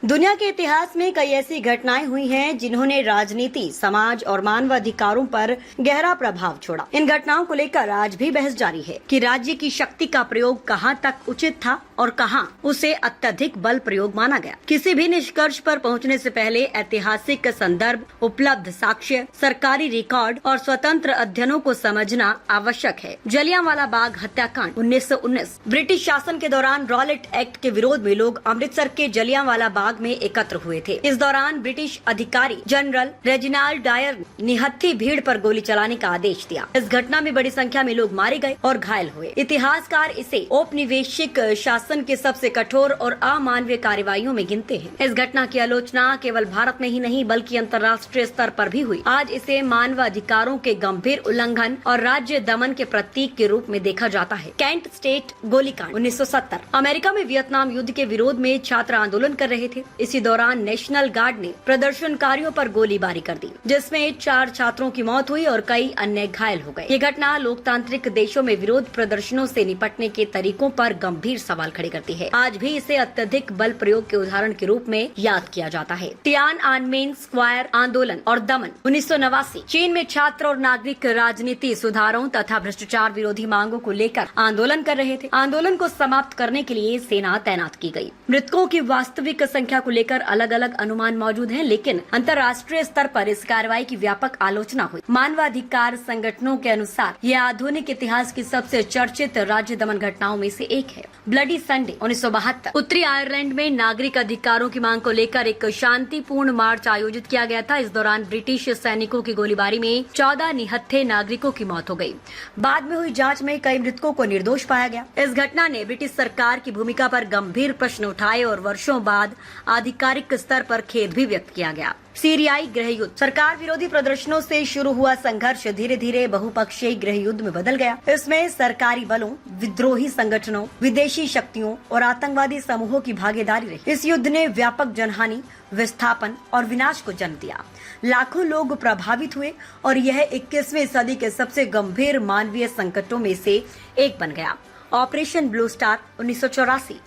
दुनिया के इतिहास में कई ऐसी घटनाएं हुई हैं जिन्होंने राजनीति, समाज और मानवाधिकारों पर गहरा प्रभाव छोड़ा। इन घटनाओं को लेकर आज भी बहस जारी है कि राज्य की शक्ति का प्रयोग कहां तक उचित था और कहां उसे अत्यधिक बल प्रयोग माना गया। किसी भी निष्कर्ष पर पहुंचने से पहले ऐतिहासिक संदर्भ, उपलब्ध साक्ष्य, सरकारी रिकॉर्ड और स्वतंत्र अध्ययनों को समझना आवश्यक है। जलियांवाला बाग हत्याकांड 1919। ब्रिटिश शासन के दौरान रॉलेट एक्ट के विरोध में लोग अमृतसर के जलियांवाला बाग में एकत्र हुए थे। इस दौरान ब्रिटिश अधिकारी जनरल रेजिनाल्ड डायर ने निहत्थी भीड़ पर गोली चलाने का आदेश दिया। इस घटना में बड़ी संख्या में लोग मारे गए और घायल हुए। इतिहासकार इसे औपनिवेशिक शासन के सबसे कठोर और अमानवीय कार्रवाइयों में गिनते हैं। इस घटना की आलोचना केवल भारत में ही नहीं बल्कि अंतर्राष्ट्रीय स्तर पर भी हुई। आज इसे मानवाधिकारों के गंभीर उल्लंघन और राज्य दमन के प्रतीक के रूप में देखा जाता है। कैंट स्टेट गोलीकांड 1970। अमेरिका में वियतनाम युद्ध के विरोध में छात्र आंदोलन कर रहे थे। इसी दौरान नेशनल गार्ड ने प्रदर्शनकारियों पर गोलीबारी कर दी, जिसमें 4 छात्रों की मौत हुई और कई अन्य घायल हो गए। ये घटना लोकतांत्रिक देशों में विरोध प्रदर्शनों से निपटने के तरीकों पर गंभीर सवाल खड़े करती है। आज भी इसे अत्यधिक बल प्रयोग के उदाहरण के रूप में याद किया जाता है। तियानअनमेन स्क्वायर आंदोलन और दमन 1989। चीन में छात्र और नागरिक राजनीति सुधारों तथा भ्रष्टाचार विरोधी मांगों को लेकर आंदोलन कर रहे थे। आंदोलन को समाप्त करने के लिए सेना तैनात की गई। मृतकों की वास्तविक संख्या को लेकर अलग अलग अनुमान मौजूद हैं, लेकिन अंतर्राष्ट्रीय स्तर पर इस कार्रवाई की व्यापक आलोचना हुई। मानवाधिकार संगठनों के अनुसार यह आधुनिक इतिहास की सबसे चर्चित राज्य दमन घटनाओं में से एक है। Bloody Sunday 1972। उत्तरी आयरलैंड में नागरिक अधिकारों की मांग को लेकर एक शांतिपूर्ण मार्च आयोजित किया गया था। इस दौरान ब्रिटिश सैनिकों की गोलीबारी में 14 निहत्थे नागरिकों की मौत हो गई। बाद में हुई जांच में कई मृतकों को निर्दोष पाया गया। इस घटना ने ब्रिटिश सरकार की भूमिका पर गंभीर प्रश्न उठाए और वर्षों बाद आधिकारिक स्तर पर खेद भी व्यक्त किया गया। सीरियाई गृह युद्ध। सरकार विरोधी प्रदर्शनों से शुरू हुआ संघर्ष धीरे धीरे बहुपक्षीय गृह युद्ध में बदल गया। इसमें सरकारी बलों, विद्रोही संगठनों, विदेशी शक्तियों और आतंकवादी समूहों की भागीदारी रही। इस युद्ध ने व्यापक जनहानि, विस्थापन और विनाश को जन्म दिया। लाखों लोग प्रभावित हुए और यह 21वीं सदी के सबसे गंभीर मानवीय संकटों में से एक बन गया। Operation blue star 1984।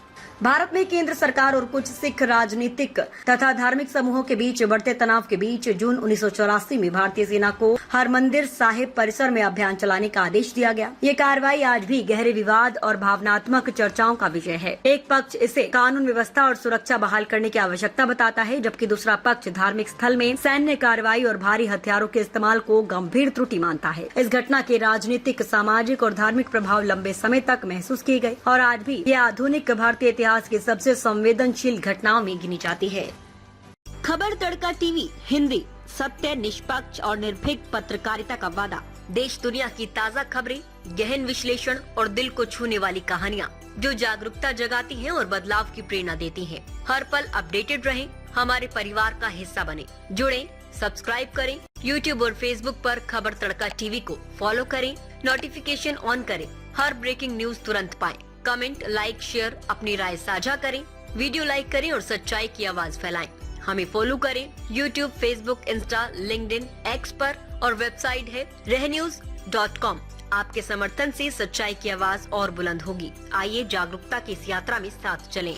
भारत में केंद्र सरकार और कुछ सिख राजनीतिक तथा धार्मिक समूहों के बीच बढ़ते तनाव के बीच जून 1984 में भारतीय सेना को हरमंदिर साहिब परिसर में अभियान चलाने का आदेश दिया गया। ये कार्रवाई आज भी गहरे विवाद और भावनात्मक चर्चाओं का विषय है। एक पक्ष इसे कानून व्यवस्था और सुरक्षा बहाल करने की आवश्यकता बताता है, जबकि दूसरा पक्ष धार्मिक स्थल में सैन्य कार्रवाई और भारी हथियारों के इस्तेमाल को गंभीर त्रुटि मानता है। इस घटना के राजनीतिक, सामाजिक और धार्मिक प्रभाव लंबे समय तक महसूस किए गए और आज भी ये आधुनिक भारतीय इतिहास की सबसे संवेदनशील घटनाओं में गिनी जाती है। खबर तड़का टीवी हिंदी, सत्य, निष्पक्ष और निर्भीक पत्रकारिता का वादा। देश दुनिया की ताज़ा खबरें, गहन विश्लेषण और दिल को छूने वाली कहानियाँ जो जागरूकता जगाती हैं और बदलाव की प्रेरणा देती हैं। हर पल अपडेटेड रहें, हमारे परिवार का हिस्सा बने। जुड़ें, सब्सक्राइब करें। YouTube और Facebook पर खबर तड़का टीवी को फॉलो करें, नोटिफिकेशन ऑन करें, हर ब्रेकिंग न्यूज तुरंत पाएं। कमेंट, लाइक, शेयर, अपनी राय साझा करें, वीडियो लाइक करें और सच्चाई की आवाज फैलाएं। हमें फॉलो करें YouTube, Facebook, Insta, LinkedIn, x पर और वेबसाइट है रहnews.com। आपके समर्थन से सच्चाई की आवाज और बुलंद होगी। आइए जागरूकता की इस यात्रा में साथ चलें।